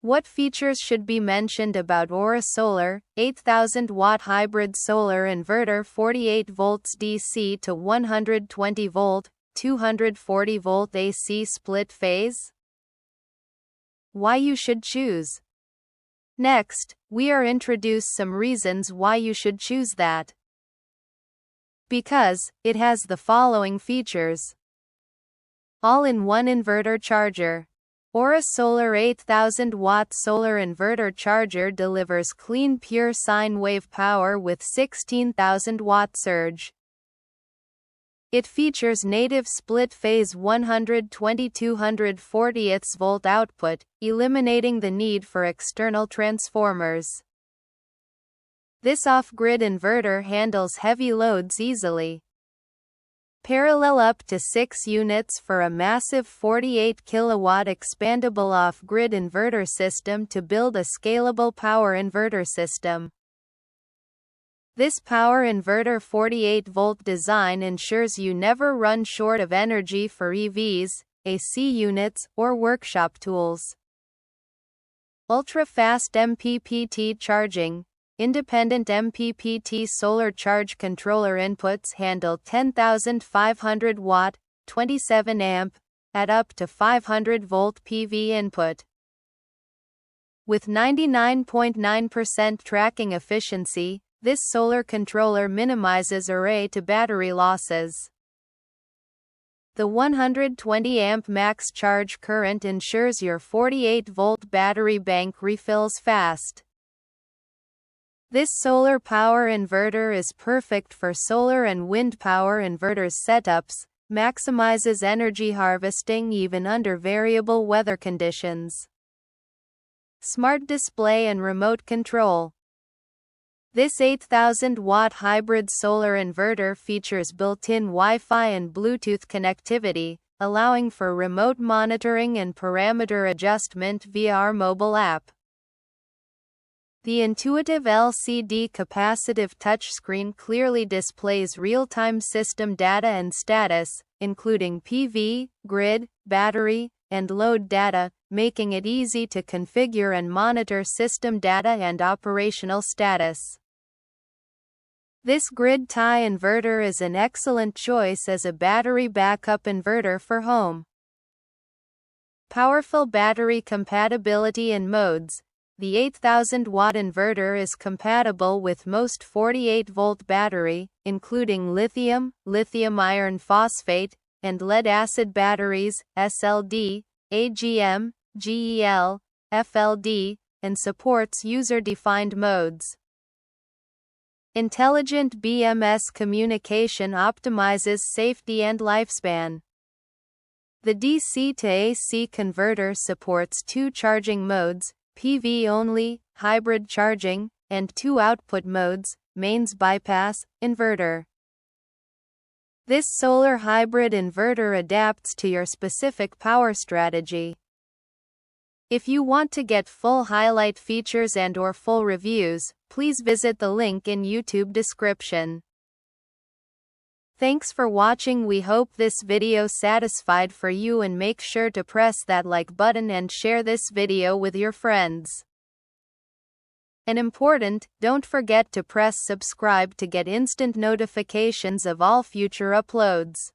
What features should be mentioned about AuraSolar 8000W Hybrid Solar Inverter 48 volts DC to 120 volt, 240 volt AC split phase? Why you should choose. Next, we are introduce some reasons why you should choose that. Because it has the following features. All-in-one inverter charger. AuraSolar 8000W solar inverter charger delivers clean pure sine wave power with 16,000 watt surge. It features native split-phase 120/240 volt output, eliminating the need for external transformers. This off-grid inverter handles heavy loads easily. Parallel up to 6 units for a massive 48 kilowatt expandable off-grid inverter system to build a scalable power inverter system. This power inverter 48-volt design ensures you never run short of energy for EVs, AC units, or workshop tools. Ultra-fast MPPT charging. Independent MPPT solar charge controller inputs handle 10,500 watt, 27 amp, at up to 500 volt PV input. With 99.9% tracking efficiency, this solar controller minimizes array to battery losses. The 120 amp max charge current ensures your 48 volt battery bank refills fast. This solar power inverter is perfect for solar and wind power inverters setups, maximizes energy harvesting even under variable weather conditions. Smart display and remote control. This 8000W hybrid solar inverter features built-in Wi-Fi and Bluetooth connectivity, allowing for remote monitoring and parameter adjustment via our mobile app. The intuitive LCD capacitive touchscreen clearly displays real-time system data and status, including PV, grid, battery, and load data, making it easy to configure and monitor system data and operational status. This grid-tie inverter is an excellent choice as a battery backup inverter for home. Powerful battery compatibility and modes. The 8000W inverter is compatible with most 48-volt battery, including lithium, lithium iron phosphate, and lead-acid batteries, SLD, AGM, GEL, FLD, and supports user-defined modes. Intelligent BMS communication optimizes safety and lifespan. The DC to AC converter supports 2 charging modes, PV only, hybrid charging, and 2 output modes, mains bypass, inverter. This solar hybrid inverter adapts to your specific power strategy. If you want to get full highlight features and/or full reviews, please visit the link in YouTube description. Thanks for watching. We hope this video satisfied for you, and make sure to press that like button and share this video with your friends. And important, don't forget to press subscribe to get instant notifications of all future uploads.